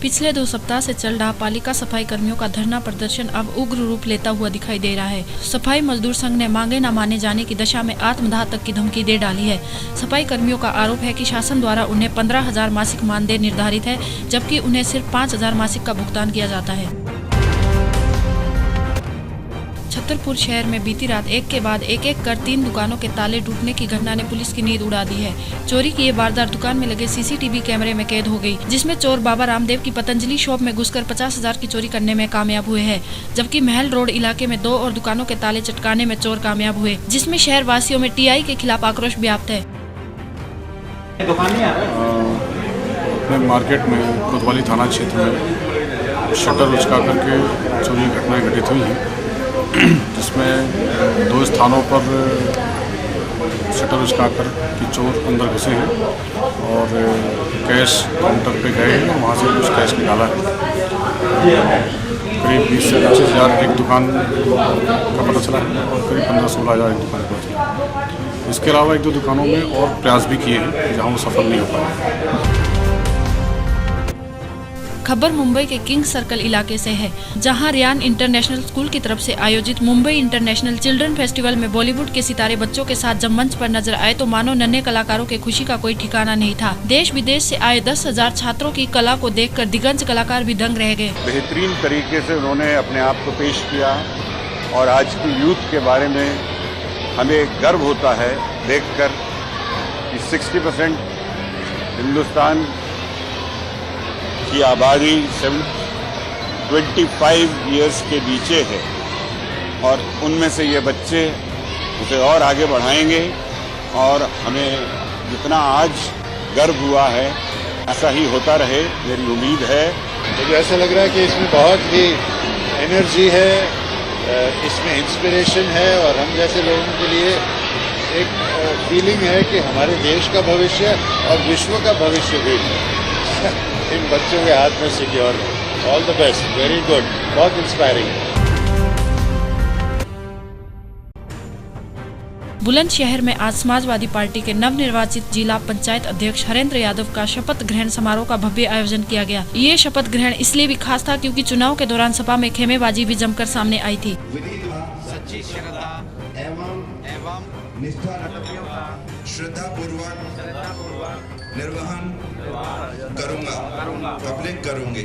पिछले 2 सप्ताह से चल रहा पालिका सफाई कर्मियों का धरना प्रदर्शन अब उग्र रूप लेता हुआ दिखाई दे रहा है। सफाई मजदूर संघ ने मांगे न माने जाने की दशा में आत्मदाह तक की धमकी दे डाली है। सफाई कर्मियों का आरोप है कि शासन द्वारा उन्हें 15,000 मासिक मानदेय निर्धारित है, जबकि उन्हें सिर्फ 5,000 मासिक का भुगतान किया जाता है। छतरपुर शहर में बीती रात एक के बाद एक कर 3 दुकानों के ताले टूटने की घटना ने पुलिस की नींद उड़ा दी है। चोरी की ये वारदात दुकान में लगे सीसीटीवी कैमरे में कैद हो गई, जिसमें चोर बाबा रामदेव की पतंजलि शॉप में घुसकर 50,000 की चोरी करने में कामयाब हुए हैं, जबकि महल रोड इलाके में 2 और दुकानों के ताले चटकाने में चोर कामयाब हुए, जिसमें शहर वासियों में टीआई के खिलाफ आक्रोश व्याप्त है। अपने मार्केट में कोतवाली थाना क्षेत्र में शटर उचका करके चोरी की घटनाएं घटित हुई हैं, जिसमें 2 स्थानों पर शटर उचकाकर कि चोर अंदर घुसे हैं और कैश काउंटर पे गए हैं और वहाँ से कुछ कैश निकाला है। करीब 20 से 25 हज़ार एक दुकान का पता चला है और करीब 15-16 हज़ार एक दुकान का पता चला। इसके अलावा 1-2 दुकानों में और प्रयास भी किए हैं जहाँ वो सफल नहीं हो पाए। खबर मुंबई के किंग सर्कल इलाके से है, जहां रियान इंटरनेशनल स्कूल की तरफ से आयोजित मुंबई इंटरनेशनल चिल्ड्रन फेस्टिवल में बॉलीवुड के सितारे बच्चों के साथ जब मंच पर नजर आए तो मानो नन्हे कलाकारों के खुशी का कोई ठिकाना नहीं था। देश विदेश से आए 10,000 छात्रों की कला को देखकर दिग्गज कलाकार भी दंग रह गए। बेहतरीन तरीके से उन्होंने अपने आप को पेश किया और आज की यूथ के बारे में हमें गर्व होता है देखकर कि 60% हिंदुस्तान की आबादी 25 ईयर्स के नीचे है और उनमें से ये बच्चे उसे और आगे बढ़ाएंगे और हमें जितना आज गर्व हुआ है ऐसा ही होता रहे, मेरी उम्मीद है। मुझे ऐसा लग रहा है कि इसमें बहुत ही एनर्जी है, इसमें इंस्पिरेशन है और हम जैसे लोगों के लिए एक फीलिंग है कि हमारे देश का भविष्य और विश्व का भविष्य भी इन बच्चों के हाथ में सिक्योर है। All the best, very good, बहुत इंस्पायरिंग है। बुलंदशहर में आज समाजवादी पार्टी के नवनिर्वाचित जिला पंचायत अध्यक्ष हरेंद्र यादव का शपथ ग्रहण समारोह का भव्य आयोजन किया गया। ये शपथ ग्रहण इसलिए भी खास था क्योंकि चुनाव के दौरान सपा में खेमेबाजी भी जमकर सामने आई थी। सच्ची श्रद्धा एवं निष्ठा श्रद्धापूर्वक निर्वहन करूंगा, पब्लिक करूंगी।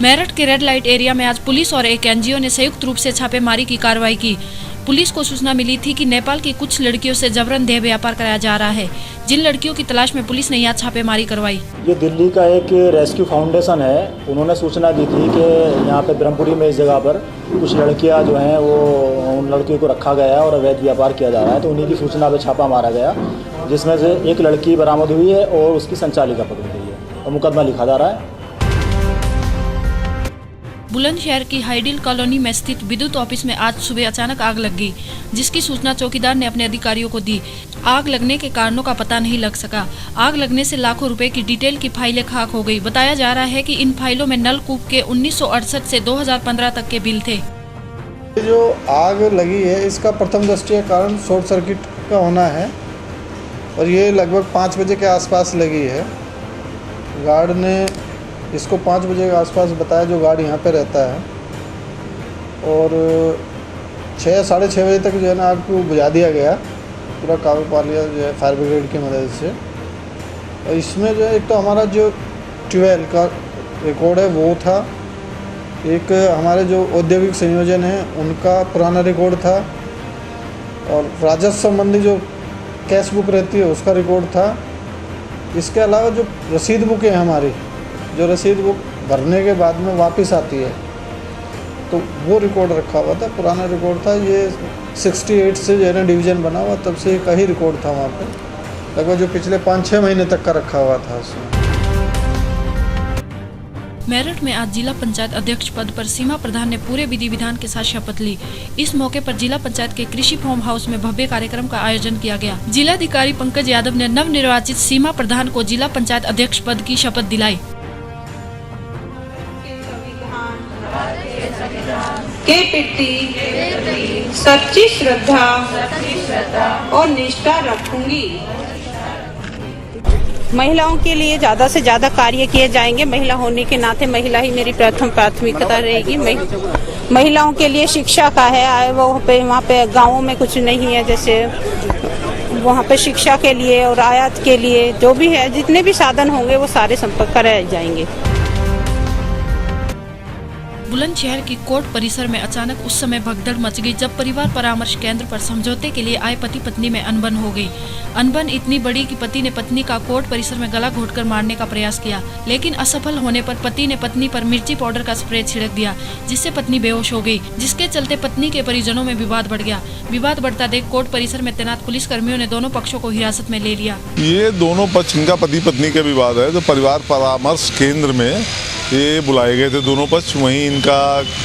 मेरठ के रेड लाइट एरिया में आज पुलिस और एक एनजीओ ने संयुक्त रूप से छापेमारी की कार्रवाई की। पुलिस को सूचना मिली थी कि नेपाल की कुछ लड़कियों से जबरन देह व्यापार कराया जा रहा है, जिन लड़कियों की तलाश में पुलिस ने यहाँ छापेमारी करवाई। ये दिल्ली का एक रेस्क्यू फाउंडेशन है, उन्होंने सूचना दी थी कि यहाँ पे ब्रह्मपुरी में इस जगह पर कुछ लड़कियाँ जो हैं वो उन लड़कियों को रखा गया है और अवैध व्यापार किया जा रहा है, तो उन्हीं की सूचना पर छापा मारा गया, जिसमें से एक लड़की बरामद हुई है और उसकी संचालिका पकड़ी गई है और मुकदमा लिखा जा रहा है। बुलंदशहर की हाइडिल कॉलोनी में स्थित विद्युत ऑफिस में आज सुबह अचानक आग लग गई, जिसकी सूचना चौकीदार ने अपने अधिकारियों को दी। आग लगने के कारणों का पता नहीं लग सका। आग लगने से लाखों रुपए की डिटेल की फाइलें खाक हो गई। बताया जा रहा है कि इन फाइलों में नलकूप के 1968 से 2015 तक के बिल थे। जो आग लगी है इसका प्रथम दृष्टया कारण शॉर्ट सर्किट का होना है और ये लगभग 5 बजे के आसपास लगी है। गार्ड ने इसको 5 बजे के आसपास बताया, जो गार्ड यहाँ पे रहता है, और 6-6:30 बजे तक जो है ना आग को बुझा दिया गया, पूरा काबू पा लिया जो है फायर ब्रिगेड की मदद से। और इसमें जो है एक तो हमारा जो 12 का रिकॉर्ड है वो था, एक हमारे जो औद्योगिक संयोजन है उनका पुराना रिकॉर्ड था और राजस्व संबंधी जो कैश बुक रहती है उसका रिकॉर्ड था। इसके अलावा जो रसीद बुक है हमारी, जो रसीद बुक भरने के बाद में वापस आती है, तो वो रिकॉर्ड रखा हुआ था, पुराना रिकॉर्ड था। ये 68 से जो है ना डिवीज़न बना हुआ, तब से एक ही रिकॉर्ड था वहाँ पे, लगभग जो पिछले 5-6 महीने तक का रखा हुआ था उसमें। मेरठ में आज जिला पंचायत अध्यक्ष पद पर सीमा प्रधान ने पूरे विधि विधान के साथ शपथ ली। इस मौके पर जिला पंचायत के कृषि फार्म हाउस में भव्य कार्यक्रम का आयोजन किया गया। जिलाधिकारी पंकज यादव ने नवनिर्वाचित सीमा प्रधान को जिला पंचायत अध्यक्ष पद की शपथ दिलाई। के प्रति सच्ची श्रद्धा और निष्ठा रखूंगी। महिलाओं के लिए ज्यादा से ज्यादा कार्य किए जाएंगे। महिला होने के नाते महिला ही मेरी प्रथम प्राथमिकता रहेगी। महिलाओं के लिए शिक्षा का है, वहाँ पे गाँवों में कुछ नहीं है, जैसे वहाँ पे शिक्षा के लिए और आयात के लिए जो भी है, जितने भी साधन होंगे वो सारे संपर्क कराए जाएंगे। बुलंदशहर की कोर्ट परिसर में अचानक उस समय भगदड़ मच गई जब परिवार परामर्श केंद्र पर समझौते के लिए आए पति पत्नी में अनबन हो गई। अनबन इतनी बड़ी कि पति ने पत्नी का कोर्ट परिसर में गला घोटकर मारने का प्रयास किया, लेकिन असफल होने पर पति ने पत्नी पर मिर्ची पाउडर का स्प्रे छिड़क दिया, जिससे पत्नी बेहोश हो गई, जिसके चलते पत्नी के परिजनों में विवाद बढ़ गया। विवाद बढ़ता देख कोर्ट परिसर में तैनात पुलिस कर्मियों ने दोनों पक्षों को हिरासत में ले लिया। ये दोनों पक्ष, इनका पति पत्नी का विवाद है, जो परिवार परामर्श केंद्र में ये बुलाए गए थे दोनों पक्ष, वहीं इनका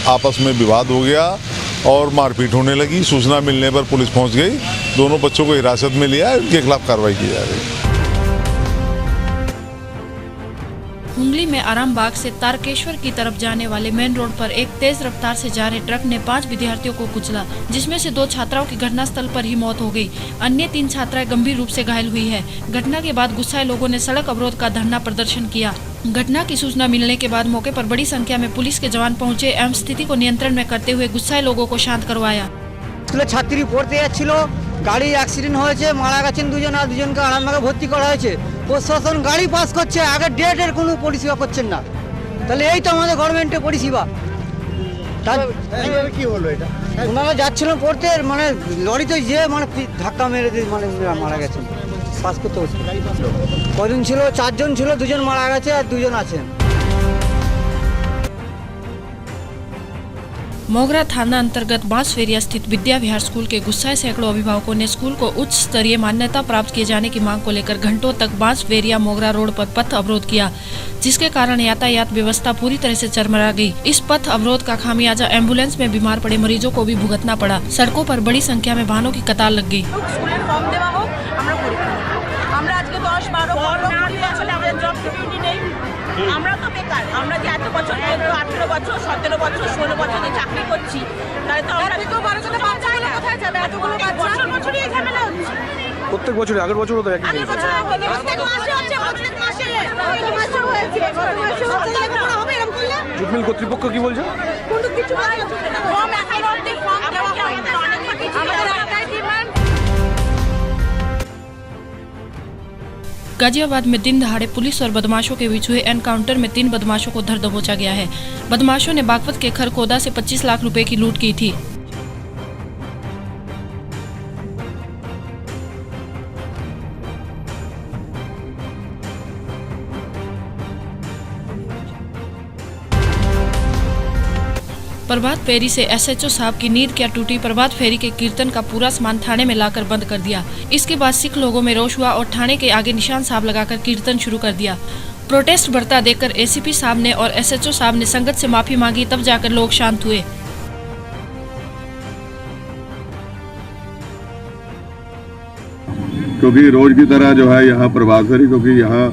आपस में विवाद हो गया और मारपीट होने लगी। सूचना मिलने पर पुलिस पहुंच गई, दोनों बच्चों को हिरासत में लिया, इनके खिलाफ कार्रवाई की जा रही है। हुंगली में आरामबाग से तारकेश्वर की तरफ जाने वाले मेन रोड पर एक तेज रफ्तार से जा रहे ट्रक ने 5 विद्यार्थियों को कुचला, जिसमें से 2 छात्राओं की घटनास्थल पर ही मौत हो गई। अन्य 3 छात्राएं गंभीर रूप से घायल हुई है। घटना के बाद गुस्साए लोगों ने सड़क अवरोध का धरना प्रदर्शन किया। घटना की सूचना मिलने के बाद मौके पर बड़ी संख्या में पुलिस के जवान पहुंचे एवं स्थिति को नियंत्रण में करते हुए गुस्साए लोगों को शांत करवाया। ছাত্রী পড়তে যাচ্ছিল, গাড়ি অ্যাক্সিডেন্ট হয়েছে, মারা গেছেন 2 জন, আর 2 জনকে আরামবাগে ভর্তি করা হয়েছে। প্রশাসন গাড়ি পাস করছে, আগে ডেটের কোনো পরিষেবা করছেন না। তাহলে এই তো আমাদের গভর্নমেন্টের পরিষেবা। কি হলো এটা? ওনারা যাচ্ছিলেন পড়তে, মানে লরিতে যে মানে ধাক্কা মেরে দিয়ে মানে মারা গেছেন। পাস করতে হচ্ছে। কজন ছিল? 4 জন ছিল, 2 জন মারা গেছে আর 2 জন আছেন। मोगरा थाना अंतर्गत बांसवेरिया स्थित विद्या विहार स्कूल के गुस्साए सैकड़ों अभिभावकों ने स्कूल को उच्च स्तरीय मान्यता प्राप्त किए जाने की मांग को लेकर घंटों तक बांसवेरिया मोगरा रोड पर पथ अवरोध किया, जिसके कारण यातायात व्यवस्था पूरी तरह से चरमरा गई। इस पथ अवरोध का खामियाजा एम्बुलेंस में बीमार पड़े मरीजों को भी भुगतना पड़ा। सड़कों पर बड़ी संख्या में वाहनों की कतार लग गई। আমরা তো বেকার, আমরা যে এত বছর 18 বছর 17 বছর 16 বছর ধরে চাকরি করছি, তাই তো আমরা তো 12 জন বাচ্চাগুলো কোথায় যাবে? এতগুলো বাচ্চা বছরই এই ঝামেলা হচ্ছে। প্রত্যেক বছরই, আগের বছরও তো একই। আগের বছর প্রত্যেক মাসে হচ্ছে, প্রত্যেক মাসে হয়েছে, হবে এরকম করলে। জুটমিল কর্তৃপক্ষ কি বলছে? কোনো কিছু না, ফর্ম একাউন্টে ফর্ম দেওয়া হয়, অনেক কিছু আমাদের একাই ডিমান্ড। गाजियाबाद में दिन दहाड़े पुलिस और बदमाशों के बीच हुए एनकाउंटर में 3 बदमाशों को धर दबोचा गया है। बदमाशों ने बागपत के खरकोदा से 25 लाख रुपए की लूट की थी। प्रभात फेरी से एसएचओ साहब की नींद क्या टूटी। प्रभात फेरी के कीर्तन का पूरा सामान थाने में लाकर बंद कर दिया। इसके बाद सिख लोगों में रोष हुआ और थाने के आगे निशान साहब लगाकर कीर्तन शुरू कर दिया। प्रोटेस्ट बढ़ता देखकर एसीपी साहब ने और एसएचओ साहब ने संगत से माफी मांगी, तब जाकर लोग शांत हुए। क्योंकि रोज की तरह जो है यहाँ प्रभात फेरी, क्योंकि यहाँ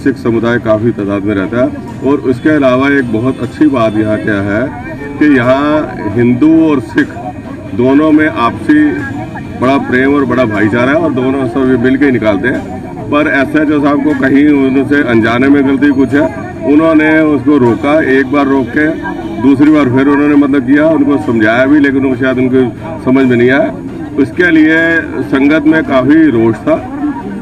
सिख समुदाय काफ़ी तादाद में रहता है, और उसके अलावा एक बहुत अच्छी बात यहाँ क्या है कि यहाँ हिंदू और सिख दोनों में आपसी बड़ा प्रेम और बड़ा भाईचारा है, और दोनों सब मिल के निकालते हैं। पर एसएचओ साहब को कहीं उनसे अनजाने में गलती कुछ है, उन्होंने उसको रोका, एक बार रोक के दूसरी बार फिर उन्होंने मतलब किया, उनको समझाया भी, लेकिन उनको शायद उनको समझ में नहीं आया। उसके लिए संगत में काफ़ी रोष था।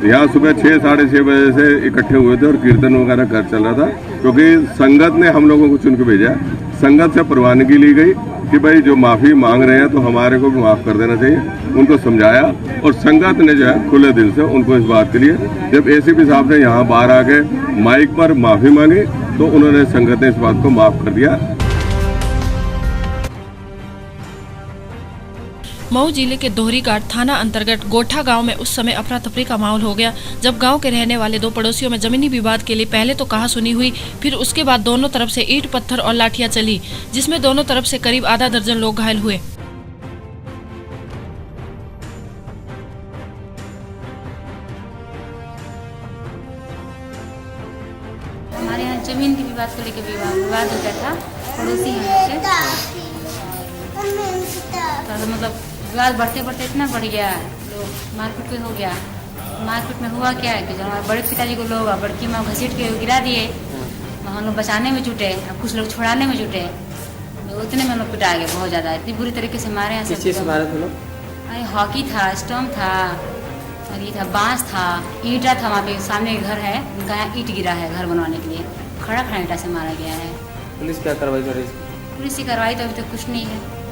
यहाँ सुबह 6 साढ़े 6 बजे से इकट्ठे हुए थे और कीर्तन वगैरह कर चल रहा था, क्योंकि संगत ने हम लोगों को चुन के भेजा। संगत से प्रवानगी ली गई कि भाई जो माफ़ी मांग रहे हैं तो हमारे को भी माफ़ कर देना चाहिए। उनको समझाया और संगत ने जो है खुले दिल से उनको इस बात के लिए, जब एसीपी साहब ने यहाँ बाहर आके माइक पर माफ़ी मांगी तो उन्होंने संगत ने इस बात को माफ़ कर दिया। मऊ जिले के दोहरी घाट थाना अंतर्गत गोठा गांव में उस समय अफरा तफरी का माहौल हो गया, जब गांव के रहने वाले 2 पड़ोसियों में जमीनी विवाद के लिए पहले तो कहासुनी हुई, फिर उसके बाद दोनों तरफ से ईंट पत्थर और लाठियां चली, जिसमें दोनों तरफ से करीब आधा दर्जन लोग घायल हुए। हमारे यहाँ जमीन के विवाद को लेकर विवाद हो गया था, पड़ोसी हैं तो मतलब विवाद बढ़ते बढ़ते इतना बढ़ गया, लोग मारपीट हो गया, मारपीट में हुआ क्या है कि जो हमारे बड़े पिताजी को लोग बड़की माँ घसीट के गिरा दिए, हम लोग बचाने में जुटे, अब कुछ लोग छुड़ाने में जुटे, उतने में हम लोग पिटा गए बहुत ज़्यादा, इतनी बुरी तरीके से मारे हैं। किस चीज़ से मारे थे लोग? अरे हॉकी था, स्टम्प था, और ये था बांस था, ईंटा था, वहाँ पे सामने घर है उनका, यहाँ ईंट गिरा है घर बनवाने के लिए, खड़ा खड़ा ईंटा से मारा गया है। पुलिस क्या कार्रवाई कर रही है? पुलिस की कार्रवाई तो अभी तक कुछ नहीं है।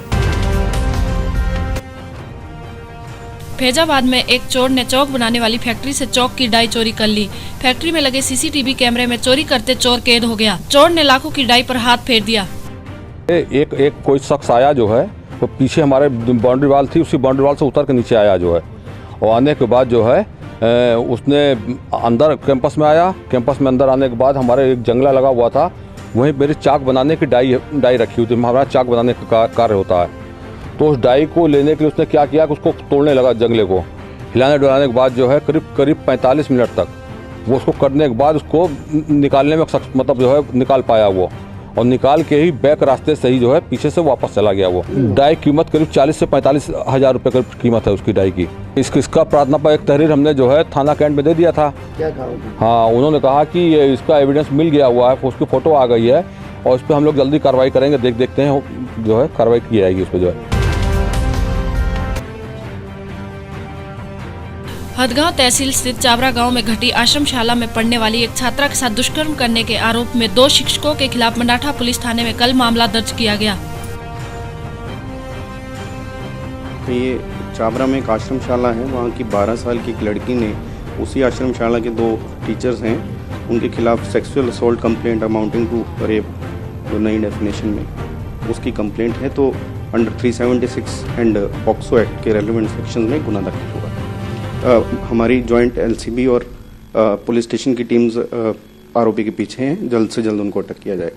फैजाबाद में एक चोर ने चौक बनाने वाली फैक्ट्री से चौक की डाई चोरी कर ली। फैक्ट्री में लगे सीसीटीवी कैमरे में चोरी करते चोर कैद हो गया। चोर ने लाखों की डाई पर हाथ फेर दिया। एक कोई शख्स आया जो है वो पीछे हमारे बाउंड्री वाल थी, उसी बाउंड्री वाल से उतर के नीचे आया जो है, और आने के बाद जो है उसने अंदर कैंपस में आया। कैंपस में अंदर आने के बाद हमारे एक जंगला लगा हुआ था, वहीं मेरी चाक बनाने की डाई रखी हुई थी, हमारा चाक बनाने का कार्य होता है। तो उस डाई को लेने के लिए उसने क्या किया कि उसको तोड़ने लगा, जंगले को हिलाने डुलाने के बाद जो है करीब 45 मिनट तक वो उसको करने के बाद उसको निकालने में मतलब जो है निकाल पाया वो, और निकाल के ही बैक रास्ते से ही जो है पीछे से वापस चला गया वो। डाई कीमत करीब 40 से 45 हज़ार रुपये करीब कीमत है उसकी डाई की। इसका प्रार्थना पर एक तहरीर हमने जो है थाना कैंट में दे दिया था। क्या कहा? हाँ, उन्होंने कहा कि ये इसका एविडेंस मिल गया हुआ है, उसकी फ़ोटो आ गई है और इस पर हम लोग जल्दी कार्रवाई करेंगे, देखते हैं जो है कार्रवाई की जाएगी इस पर जो है। हदगांव तहसील स्थित चाबरा गांव में घटी आश्रमशाला में पढ़ने वाली एक छात्रा के साथ दुष्कर्म करने के आरोप में 2 शिक्षकों के खिलाफ मंडाठा पुलिस थाने में कल मामला दर्ज किया गया। तो ये चाबरा में एक आश्रमशाला है, वहाँ की 12 साल की एक लड़की ने उसी आश्रमशाला के 2 टीचर्स हैं उनके खिलाफ sexual assault complaint amounting to rape, जो नई डेफिनेशन में उसकी कंप्लेंट है, तो अंडर 376 एंड पॉक्सो एक्ट के रेलिवेंट सेक्शन में गुना दाखिल हुआ। हमारी जॉइंट एलसीबी और पुलिस स्टेशन की टीम्स आरोपी के पीछे हैं, जल्द से जल्द उनको अटक किया जाए।